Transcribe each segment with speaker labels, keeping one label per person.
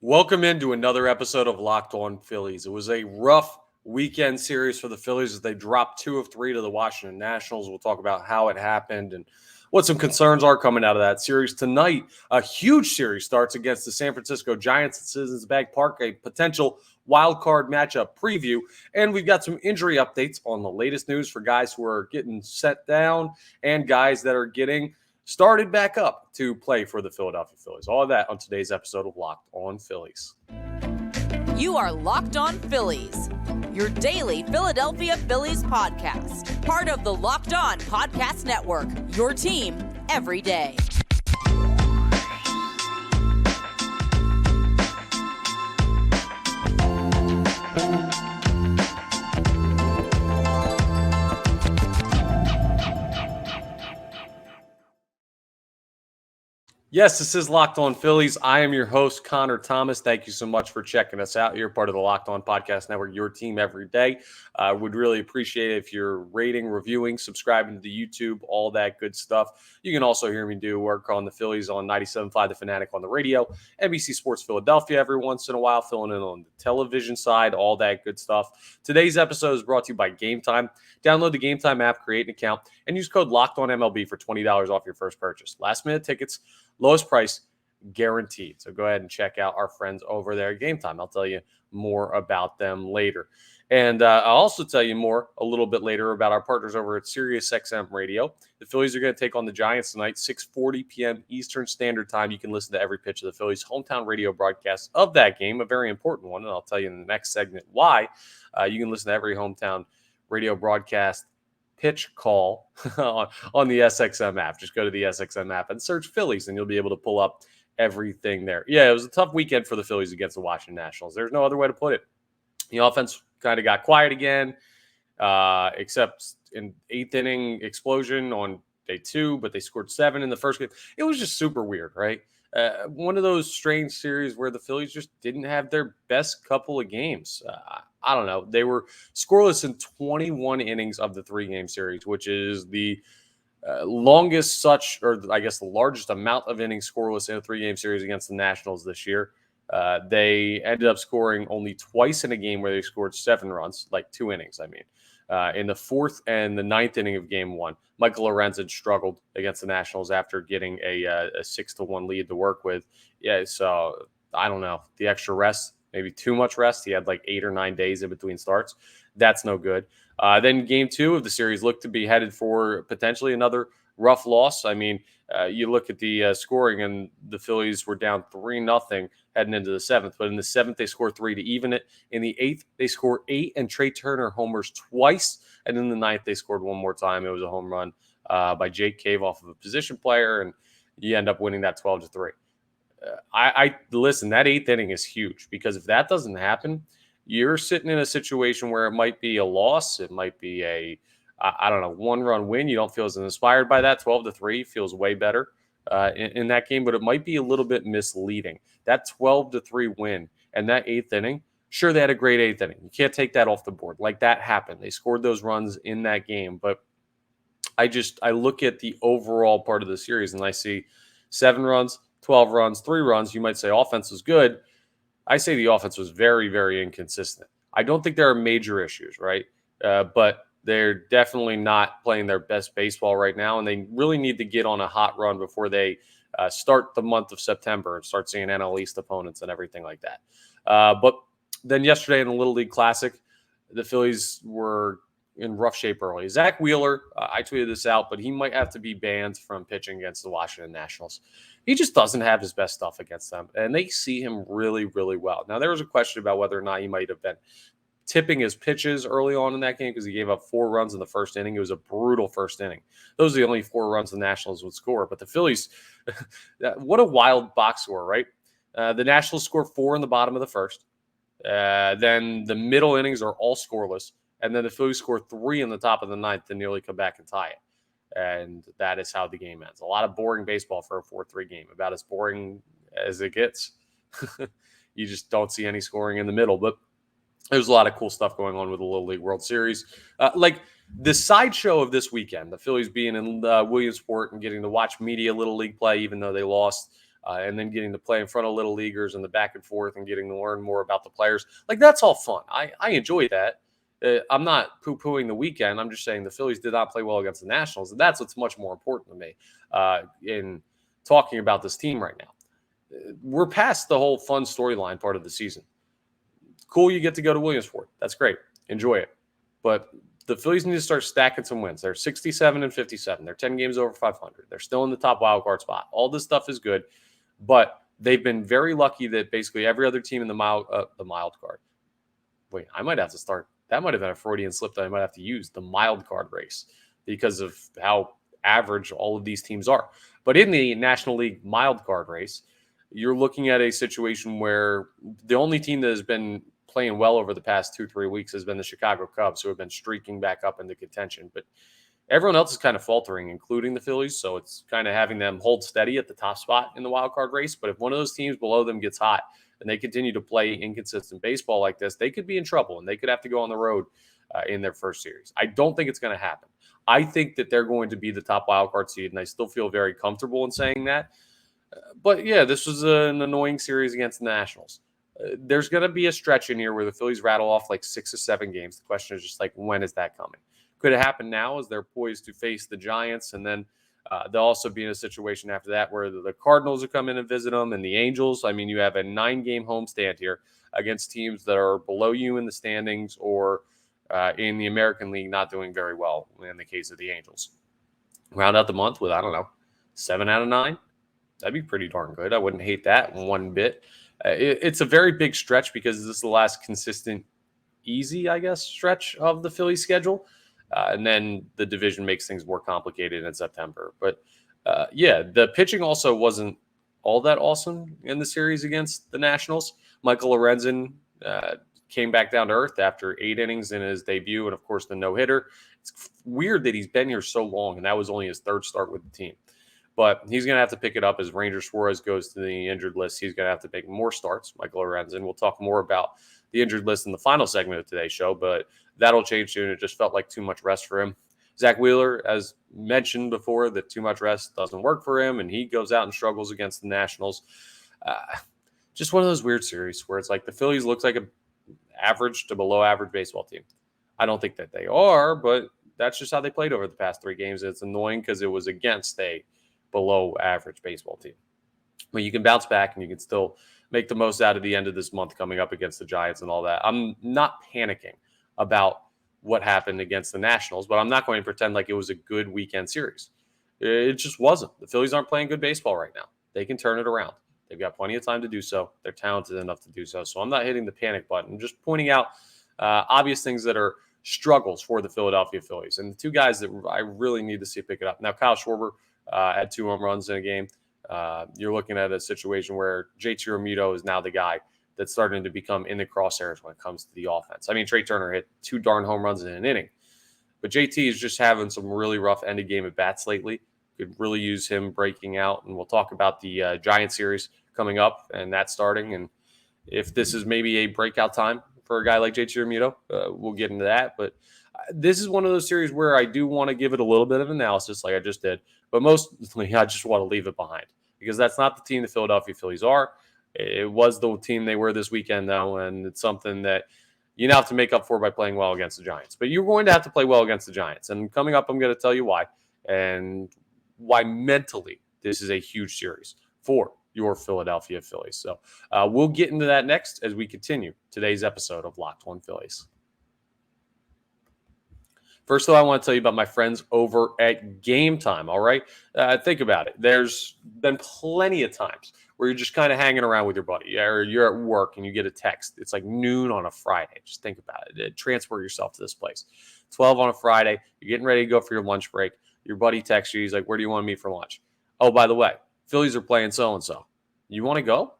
Speaker 1: Welcome into another episode of Locked On Phillies. It was a rough weekend series for the Phillies as they dropped 2 of 3 to the Washington Nationals. We'll talk about how it happened and what some concerns are coming out of that series. Tonight, a huge series starts against the San Francisco Giants at Citizens Bank Park, a potential wild card matchup preview. And we've got some injury updates on the latest news for guys who are getting set down and guys that are getting started back up to play for the Philadelphia Phillies. All of that on today's episode of Locked On Phillies.
Speaker 2: You are Locked On Phillies, your daily Philadelphia Phillies podcast. Part of the Locked On Podcast Network, your team every day.
Speaker 1: Yes, this is Locked On Phillies. I am your host, Connor Thomas. Thank you so much for checking us out. You're part of the Locked On Podcast Network, your team every day. Would really appreciate it if you're rating, reviewing, subscribing to the YouTube, all that good stuff. You can also hear me do work on the Phillies on 97.5 The Fanatic on the radio, NBC Sports Philadelphia every once in a while, filling in on the television side, all that good stuff. Today's episode is brought to you by Game Time. Download the Game Time app, create an account, and use code LOCKEDONMLB for $20 off your first purchase. Last-minute tickets, lowest price guaranteed. So go ahead and check out our friends over there at Game Time. I'll tell you more about them later. And I'll also tell you more a little bit later about our partners over at SiriusXM Radio. The Phillies are going to take on the Giants tonight, 6:40 p.m. Eastern Standard Time. You can listen to every pitch of the Phillies' hometown radio broadcast of that game, a very important one, and I'll tell you in the next segment why. You can listen to every hometown radio broadcast pitch call on the SXM app. Just go to the SXM app and search Phillies, and you'll be able to pull up everything there. Yeah, it was a tough weekend for the Phillies against the Washington Nationals. There's no other way to put it. The offense kind of got quiet again, except in eighth inning explosion on day 2, but they scored 7 in the first game. It was just super weird, right? One of those strange series where the Phillies just didn't have their best couple of games. I don't know. They were scoreless in 21 innings of the 3-game series, which is the longest such, or I guess the largest amount of innings scoreless in a 3-game series against the Nationals this year. They ended up scoring only twice in a game where they scored 7 runs, like 2 innings, I mean. In the 4th and the 9th inning of game 1, Michael Lorenz had struggled against the Nationals after getting a 6-1 lead to work with. Yeah, so I don't know. The extra rest, maybe too much rest. He had like 8 or 9 days in between starts. That's no good. Then game 2 of the series looked to be headed for potentially another rough loss. I mean, you look at the scoring, and the Phillies were down 3-0 heading into the 7th. But in the 7th, they scored 3 to even it. In the 8th, they scored 8, and Trey Turner homers twice. And in the 9th, they scored one more time. It was a home run by Jake Cave off of a position player, and you end up winning that 12-3. I listen, that 8th inning is huge, because if that doesn't happen, you're sitting in a situation where it might be a loss. It might be a, I don't know, 1-run win. You don't feel as inspired by that. 12-3 feels way better in that game, but it might be a little bit misleading. That 12-3 win and that 8th inning, sure, they had a great 8th inning. You can't take that off the board. Like, that happened. They scored those runs in that game. But I look at the overall part of the series, and I see 7 runs, 12 runs, 3 runs. You might say offense was good. I say the offense was very, very inconsistent. I don't think there are major issues, right? But they're definitely not playing their best baseball right now, and they really need to get on a hot run before they start the month of September and start seeing NL East opponents and everything like that. But then yesterday in the Little League Classic, the Phillies were in rough shape early. Zach Wheeler, I tweeted this out, but he might have to be banned from pitching against the Washington Nationals. He just doesn't have his best stuff against them, and they see him really, really well. Now, there was a question about whether or not he might have been tipping his pitches early on in that game because he gave up 4 runs in the first inning. It was a brutal first inning. Those are the only 4 runs the Nationals would score. But the Phillies, what a wild box score, right? The Nationals score 4 in the bottom of the first. Then the middle innings are all scoreless. And then the Phillies score 3 in the top of the 9th to nearly come back and tie it. And that is how the game ends. A lot of boring baseball for a 4-3 game, about as boring as it gets. You just don't see any scoring in the middle. But there's a lot of cool stuff going on with the Little League World Series. Like the sideshow of this weekend, the Phillies being in Williamsport and getting to watch media Little League play, even though they lost and then getting to play in front of little leaguers and the back and forth and getting to learn more about the players. Like, that's all fun. I enjoy that. I'm not poo-pooing the weekend. I'm just saying the Phillies did not play well against the Nationals, and that's what's much more important to me in talking about this team right now. We're past the whole fun storyline part of the season. Cool, you get to go to Williamsport. That's great. Enjoy it. But the Phillies need to start stacking some wins. They're 67 and 57. They're 10 games over 500. They're still in the top wild card spot. All this stuff is good, but they've been very lucky that basically every other team in the mild card. Wait, I might have to start. That might have been a Freudian slip that I might have to use, the mild card race, because of how average all of these teams are. But in the National League mild card race, you're looking at a situation where the only team that has been playing well over the past 2-3 weeks has been the Chicago Cubs, who have been streaking back up into contention. But everyone else is kind of faltering, including the Phillies. So it's kind of having them hold steady at the top spot in the wild card race. But if one of those teams below them gets hot and they continue to play inconsistent baseball like this, they could be in trouble and they could have to go on the road in their first series. I don't think it's going to happen. I think that they're going to be the top wild card seed, and I still feel very comfortable in saying that. But yeah, this was an annoying series against the Nationals. There's going to be a stretch in here where the Phillies rattle off like 6 or 7 games. The question is just like, when is that coming? Could it happen now as they're poised to face the Giants? And then they'll also be in a situation after that where the Cardinals will come in and visit them, and the Angels. I mean, you have a 9-game homestand here against teams that are below you in the standings or in the American League not doing very well in the case of the Angels. Round out the month with, 7 out of 9. That'd be pretty darn good. I wouldn't hate that one bit. It's a very big stretch because this is the last consistent, easy, stretch of the Phillies schedule. And then the division makes things more complicated in September. But, the pitching also wasn't all that awesome in the series against the Nationals. Michael Lorenzen came back down to earth after 8 innings in his debut and, of course, the no-hitter. It's weird that he's been here so long, and that was only his 3rd start with the team. But he's going to have to pick it up as Ranger Suarez goes to the injured list. He's going to have to make more starts, Michael Lorenzen. We'll talk more about the injured list in the final segment of today's show, but that'll change soon. It just felt like too much rest for him. Zach Wheeler, as mentioned before, that too much rest doesn't work for him, and he goes out and struggles against the Nationals. Just one of those weird series where it's like the Phillies looks like an average to below average baseball team. I don't think that they are, but that's just how they played over the past 3 games. It's annoying because it was against a below average baseball team. But you can bounce back and you can still make the most out of the end of this month coming up against the Giants and all that. I'm not panicking about what happened against the Nationals, but I'm not going to pretend like it was a good weekend series. It just wasn't. The Phillies aren't playing good baseball right now. They can turn it around. They've got plenty of time to do so. They're talented enough to do so. So I'm not hitting the panic button. I'm just pointing out obvious things that are struggles for the Philadelphia Phillies. And the 2 guys that I really need to see pick it up. Now, Kyle Schwarber had 2 home runs in a game. You're looking at a situation where JT Realmuto is now the guy that's starting to become in the crosshairs when it comes to the offense. I mean, Trey Turner hit 2 darn home runs in an inning, but JT is just having some really rough end of game at bats lately. Could really use him breaking out, and we'll talk about the Giants series coming up and that starting. And if this is maybe a breakout time for a guy like JT Realmuto, we'll get into that. But this is one of those series where I do want to give it a little bit of analysis like I just did, but mostly I just want to leave it behind because that's not the team the Philadelphia Phillies are. It was the team they were this weekend, though, and it's something that you now have to make up for by playing well against the Giants. But you're going to have to play well against the Giants. And coming up, I'm going to tell you why and why mentally this is a huge series for your Philadelphia Phillies. So we'll get into that next as we continue today's episode of Locked On Phillies. First, though, I want to tell you about my friends over at Game Time, all right? Think about it. There's been plenty of times where you're just kind of hanging around with your buddy, or you're at work and you get a text. It's like noon on a Friday. Just think about it. Transfer yourself to this place. 12 on a Friday. You're getting ready to go for your lunch break. Your buddy texts you. He's like, where do you want to meet for lunch? Oh, by the way, Phillies are playing so-and-so. You want to go?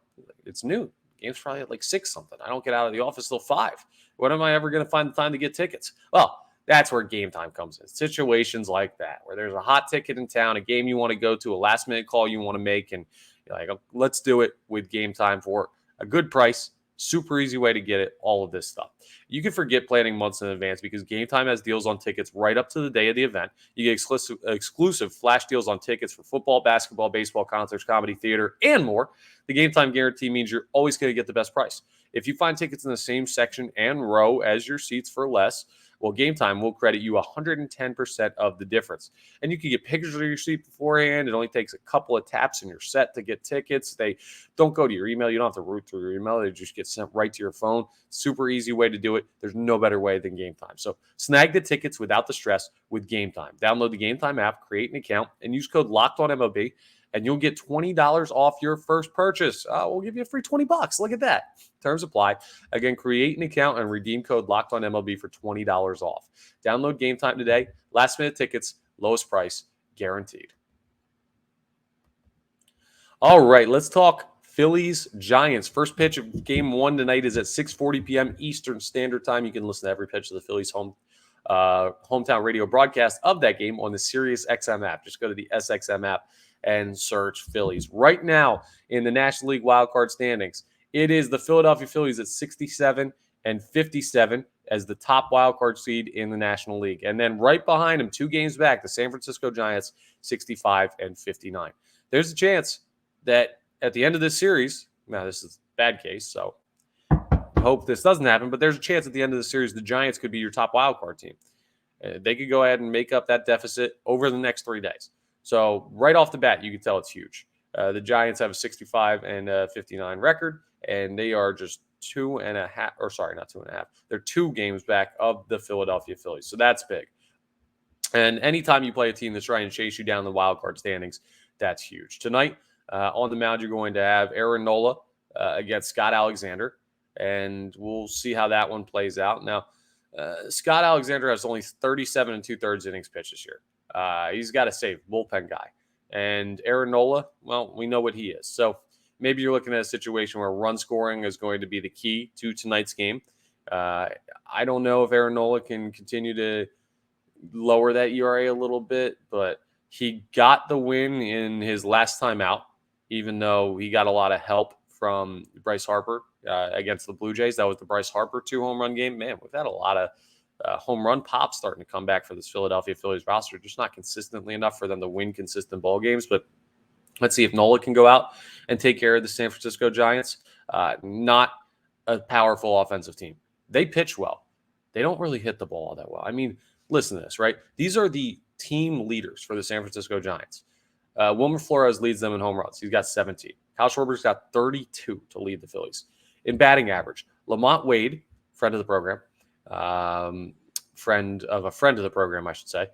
Speaker 1: It's noon. Game's probably at like 6 something. I don't get out of the office till 5. When am I ever going to find the time to get tickets? Well, that's where Game Time comes in. Situations like that, where there's a hot ticket in town, a game you want to go to, a last-minute call you want to make, and you're like, oh, let's do it with Game Time for a good price Super easy way to get it, all of this stuff. You can forget planning months in advance because Game Time has deals on tickets right up to the day of the event. You get exclusive flash deals on tickets for football, basketball, baseball, concerts, comedy, theater, and more. The Game Time guarantee means you're always going to get the best price. If you find tickets in the same section and row as your seats for less, well, Game Time will credit you 110% of the difference. And you can get pictures of your seat beforehand. It only takes a couple of taps and you're set to get tickets. They don't go to your email. You don't have to root through your email. They just get sent right to your phone. Super easy way to do it. There's no better way than Game Time. So snag the tickets without the stress with Game Time. Download the Game Time app, create an account, and use code LOCKEDONMLB, and you'll get $20 off your first purchase. We'll give you a free $20. Look at that. Terms apply. Again, create an account and redeem code LOCKEDONMLB for $20 off. Download Game Time today. Last minute tickets, lowest price, guaranteed. All right, let's talk Phillies Giants. First pitch of game 1 tonight is at 6:40 p.m. Eastern Standard Time. You can listen to every pitch of the Phillies hometown radio broadcast of that game on the Sirius XM app. Just go to the SXM app and search Phillies. Right now in the National League wildcard standings, it is the Philadelphia Phillies at 67 and 57 as the top wildcard seed in the National League. And then right behind them, 2 games back, the San Francisco Giants, 65 and 59. There's a chance that at the end of this series, now this is a bad case, so I hope this doesn't happen, but there's a chance at the end of the series the Giants could be your top wildcard team. They could go ahead and make up that deficit over the next 3 days. So right off the bat, you can tell it's huge. The Giants have a 65 and 59 record, and they are just 2.5, or sorry, not 2.5. They're 2 games back of the Philadelphia Phillies. So that's big. And anytime you play a team that's trying to chase you down the wild card standings, that's huge. Tonight, on the mound, you're going to have Aaron Nola against Scott Alexander, and we'll see how that one plays out. Now, Scott Alexander has only 37 2/3 innings pitched this year. He's got a safe bullpen guy. And Aaron Nola, well, we know what he is. So maybe you're looking at a situation where run scoring is going to be the key to tonight's game. I don't know if Aaron Nola can continue to lower that ERA a little bit, but he got the win in his last time out, even though he got a lot of help from Bryce Harper against the Blue Jays. That was the Bryce Harper 2-home run game. Man, we've had a lot of home run pops starting to come back for this Philadelphia Phillies roster. Just not consistently enough for them to win consistent ball games. But let's see if Nola can go out and take care of the San Francisco Giants. Not a powerful offensive team. They pitch well. They don't really hit the ball all that well. I mean, listen to this, right? These are the team leaders for the San Francisco Giants. Wilmer Flores leads them in home runs. He's got 17. Kyle Schwarber's got 32 to lead the Phillies. In batting average, Lamont Wade, friend of the program, friend of the program, I should say,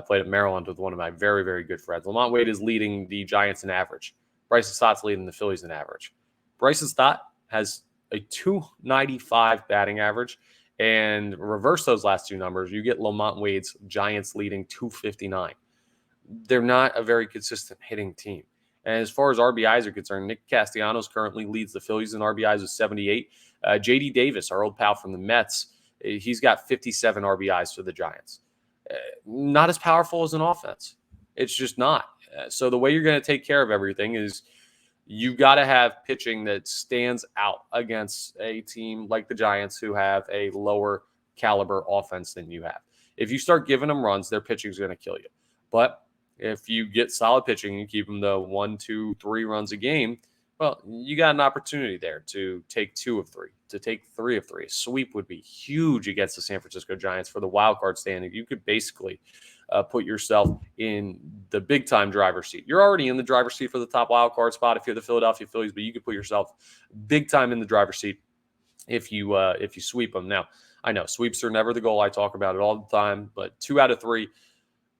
Speaker 1: played at Maryland with one of my very, very good friends. Lamont Wade is leading the Giants in average. Bryson Stott's leading the Phillies in average. Bryson Stott has a 295 batting average, and reverse those last 2 numbers, you get Lamont Wade's Giants leading 259. They're not a very consistent hitting team. And as far as RBIs are concerned, Nick Castellanos currently leads the Phillies in RBIs with 78. J.D. Davis, our old pal from the Mets, he's got 57 RBIs for the Giants. Not as powerful as an offense. It's just not. So the way you're going to take care of everything is you've got to have pitching that stands out against a team like the Giants who have a lower caliber offense than you have. If you start giving them runs, their pitching is going to kill you. But if you get solid pitching and keep them to 1, 2, 3 runs a game, well, you got an opportunity there to take 2 of 3, to take 3 of 3. A sweep would be huge against the San Francisco Giants for the wild card standing. You could basically put yourself in the big-time driver's seat. You're already in the driver's seat for the top wild card spot if you're the Philadelphia Phillies, but you could put yourself big-time in the driver's seat if you sweep them. Now, I know sweeps are never the goal. I talk about it all the time, but 2 out of 3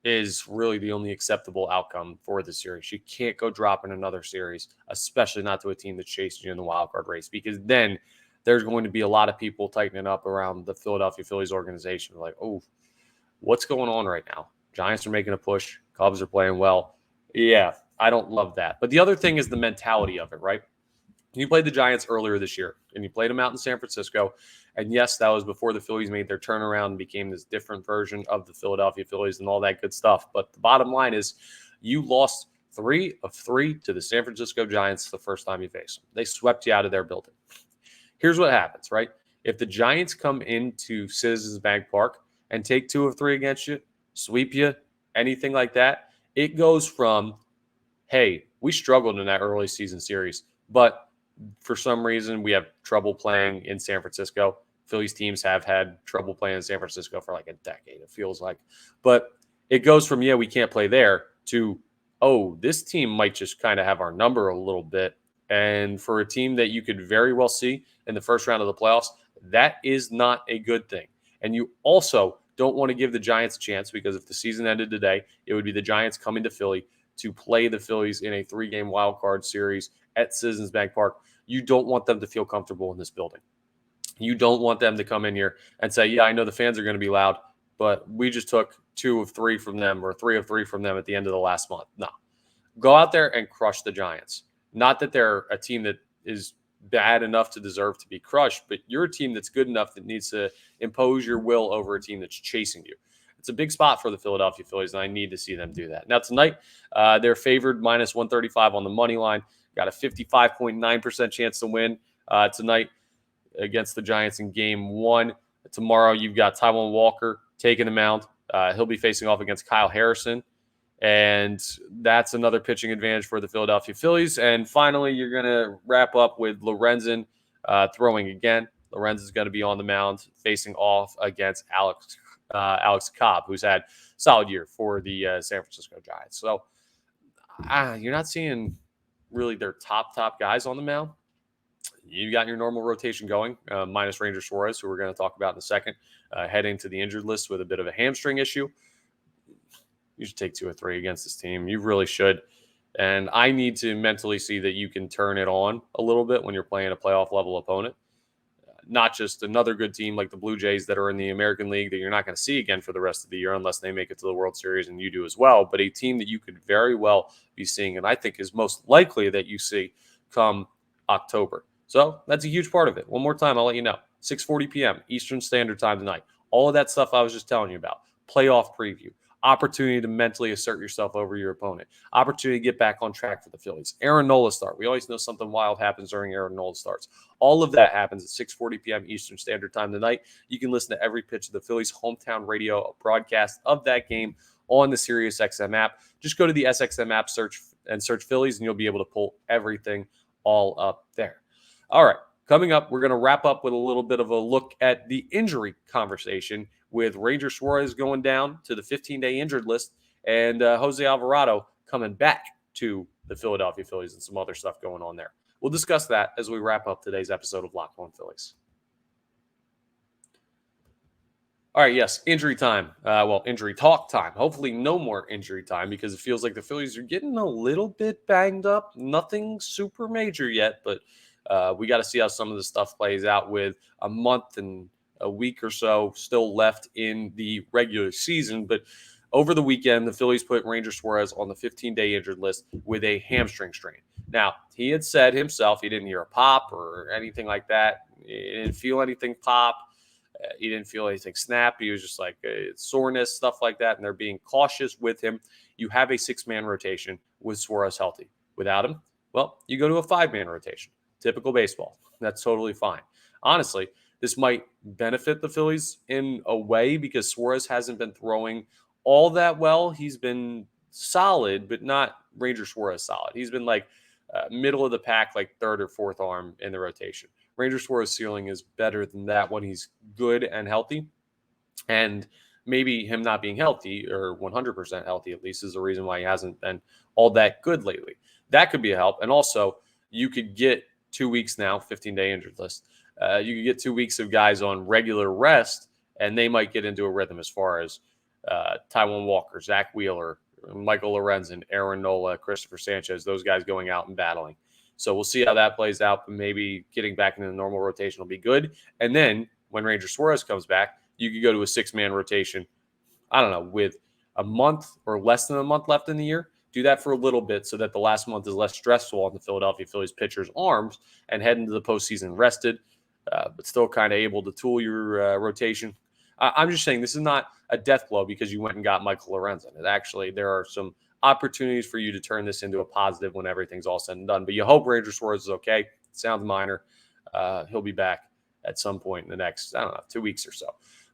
Speaker 1: is really the only acceptable outcome for the series. You can't go drop in another series, especially not to a team that's chasing you in the wild card race, because then there's going to be a lot of people tightening up around the Philadelphia Phillies organization. Like, oh, what's going on right now? Giants are making a push. Cubs are playing well. Yeah, I don't love that. But the other thing is the mentality of it, right? You played the Giants earlier this year, and you played them out in San Francisco. And yes, that was before the Phillies made their turnaround and became this different version of the Philadelphia Phillies and all that good stuff. But the bottom line is you lost 3 of 3 to the San Francisco Giants the first time you faced them. They swept you out of their building. Here's what happens, right? If the Giants come into Citizens Bank Park and take 2 of 3 against you, sweep you, anything like that, it goes from, hey, we struggled in that early season series, but for some reason we have trouble playing in San Francisco. Phillies teams have had trouble playing in San Francisco for like a decade, it feels like. But it goes from, yeah, we can't play there to, oh, this team might just kind of have our number a little bit. And for a team that you could very well see in the first round of the playoffs, that is not a good thing. And you also don't want to give the Giants a chance, because if the season ended today, it would be the Giants coming to Philly to play the Phillies in a 3-game wild card series at Citizens Bank Park. You don't want them to feel comfortable in this building. You don't want them to come in here and say, yeah, I know the fans are going to be loud, but we just took 2 of 3 from them or 3 of 3 from them at the end of the last month. No. Go out there and crush the Giants. Not that they're a team that is bad enough to deserve to be crushed, but you're a team that's good enough that needs to impose your will over a team that's chasing you. It's a big spot for the Philadelphia Phillies, and I need to see them do that. Now, tonight, they're favored minus 135 on the money line. Got a 55.9% chance to win tonight against the Giants in Game 1. Tomorrow, you've got Taijuan Walker taking the mound. He'll be facing off against Kyle Harrison, and that's another pitching advantage for the Philadelphia Phillies. And finally, you're going to wrap up with Lorenzen throwing again. Lorenzen's going to be on the mound facing off against Alex Cobb, who's had a solid year for the San Francisco Giants. So you're not seeing really their top guys on the mound. You got your normal rotation going, minus Ranger Suarez, who we're going to talk about in a second, heading to the injured list with a bit of a hamstring issue. You should take 2 or 3 against this team. You really should. And I need to mentally see that you can turn it on a little bit when you're playing a playoff level opponent. Not just another good team like the Blue Jays that are in the American League that you're not going to see again for the rest of the year unless they make it to the World Series and you do as well, but a team that you could very well be seeing, and I think is most likely that you see come October. So that's a huge part of it. One more time, I'll let you know. 6:40 p.m. Eastern Standard Time tonight. All of that stuff I was just telling you about. Playoff preview. Opportunity to mentally assert yourself over your opponent. Opportunity to get back on track for the Phillies. Aaron Nola start. We always know something wild happens during Aaron Nola starts. All of that happens at 6:40 p.m. Eastern Standard Time tonight. You can listen to every pitch of the Phillies hometown radio broadcast of that game on the SiriusXM app. Just go to the SXM app, search Phillies, and you'll be able to pull everything all up there. All right, coming up, we're going to wrap up with a little bit of a look at the injury conversation with Ranger Suarez going down to the 15-day injured list and Jose Alvarado coming back to the Philadelphia Phillies and some other stuff going on there. We'll discuss that as we wrap up today's episode of Locked On Phillies. All right, yes, injury time. Injury talk time. Hopefully no more injury time because it feels like the Phillies are getting a little bit banged up. Nothing super major yet, but we got to see how some of the stuff plays out with a month and a week or so still left in the regular season. But over the weekend, the Phillies put Ranger Suarez on the 15-day injured list with a hamstring strain. Now, he had said himself he didn't hear a pop or anything like that. He didn't feel anything pop. He didn't feel anything snap. He was just like soreness, stuff like that, and they're being cautious with him. You have a 6-man rotation with Suarez healthy. Without him, well, you go to a 5-man rotation. Typical baseball. That's totally fine. Honestly, this might benefit the Phillies in a way because Suarez hasn't been throwing all that well. He's been solid, but not Ranger Suarez solid. He's been like middle of the pack, like 3rd or 4th arm in the rotation. Ranger Suarez ceiling is better than that when he's good and healthy. And maybe him not being healthy or 100% healthy at least is the reason why he hasn't been all that good lately. That could be a help. And also you could get 2 weeks now, 15-day injured list. You could get 2 weeks of guys on regular rest, and they might get into a rhythm as far as Taijuan Walker, Zach Wheeler, Michael Lorenzen, Aaron Nola, Christopher Sanchez, those guys going out and battling. So we'll see how that plays out, but maybe getting back into the normal rotation will be good. And then when Ranger Suarez comes back, you could go to a 6-man rotation, I don't know, with a month or less than a month left in the year. Do that for a little bit so that the last month is less stressful on the Philadelphia Phillies pitchers' arms and head into the postseason rested, but still kind of able to tool your rotation. I'm just saying this is not a death blow because you went and got Michael Lorenzen. And actually, there are some opportunities for you to turn this into a positive when everything's all said and done. But you hope Ranger Suarez is okay. It sounds minor. he'll be back at some point in the next, 2 weeks or so.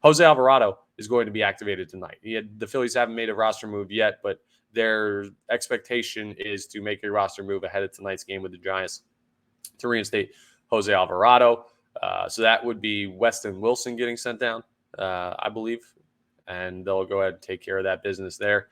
Speaker 1: Jose Alvarado is going to be activated tonight. The Phillies haven't made a roster move yet, but their expectation is to make a roster move ahead of tonight's game with the Giants to reinstate Jose Alvarado. So that would be Weston Wilson getting sent down, I believe, and they'll go ahead and take care of that business there.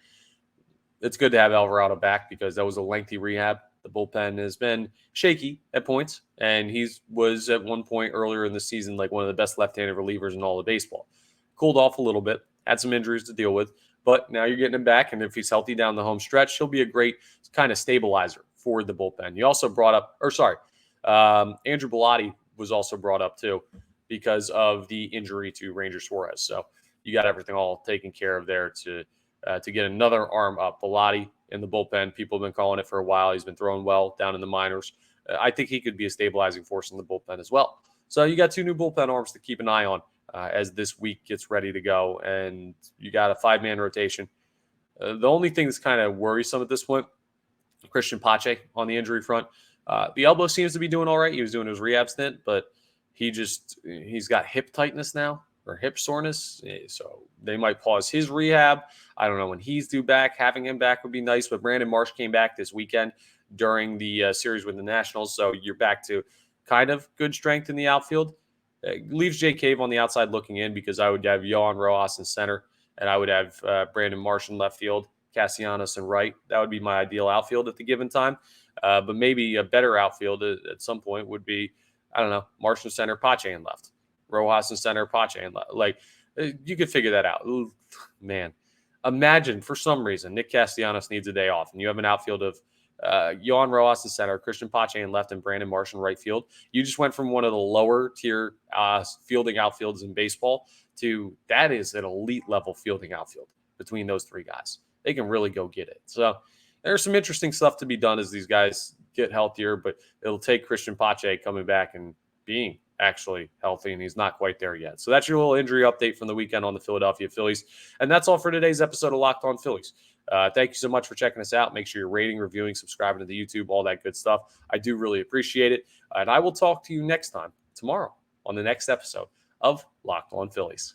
Speaker 1: It's good to have Alvarado back because that was a lengthy rehab. The bullpen has been shaky at points, and he was at one point earlier in the season like one of the best left-handed relievers in all of baseball. Cooled off a little bit, had some injuries to deal with, but now you're getting him back, and if he's healthy down the home stretch, he'll be a great kind of stabilizer for the bullpen. You also brought up, Andrew Bellotti was also brought up too because of the injury to Ranger Suarez. So you got everything all taken care of there to get another arm up. Bellotti in the bullpen, people have been calling it for a while. He's been throwing well down in the minors. I think he could be a stabilizing force in the bullpen as well. So you got 2 new bullpen arms to keep an eye on as this week gets ready to go. And you got a 5-man rotation. The only thing that's kind of worrisome at this point, Christian Pache on the injury front. The elbow seems to be doing all right. He was doing his rehab stint, but he's got hip tightness now or hip soreness. So they might pause his rehab. I don't know when he's due back. Having him back would be nice, but Brandon Marsh came back this weekend during the series with the Nationals. So you're back to kind of good strength in the outfield. Leaves Jay Cave on the outside looking in because I would have Yohan Rojas in center, and I would have Brandon Marsh in left field, Castellanos in right. That would be my ideal outfield at the given time. But maybe a better outfield at some point would be, Marsh in center, Pache in left. Rojas in center, Pache in left. Like, you could figure that out. Ooh, man. Imagine, for some reason, Nick Castellanos needs a day off, and you have an outfield of Yohan Rojas in center, Christian Pache in left, and Brandon Marsh in right field. You just went from one of the lower tier fielding outfields in baseball to that is an elite level fielding outfield between those 3 guys. They can really go get it. So there's some interesting stuff to be done as these guys get healthier, but it'll take Christian Pache coming back and being actually healthy, and he's not quite there yet. So that's your little injury update from the weekend on the Philadelphia Phillies. And that's all for today's episode of Locked On Phillies. Thank you so much for checking us out. Make sure you're rating, reviewing, subscribing to the YouTube, all that good stuff. I do really appreciate it. And I will talk to you next time, tomorrow, on the next episode of Locked On Phillies.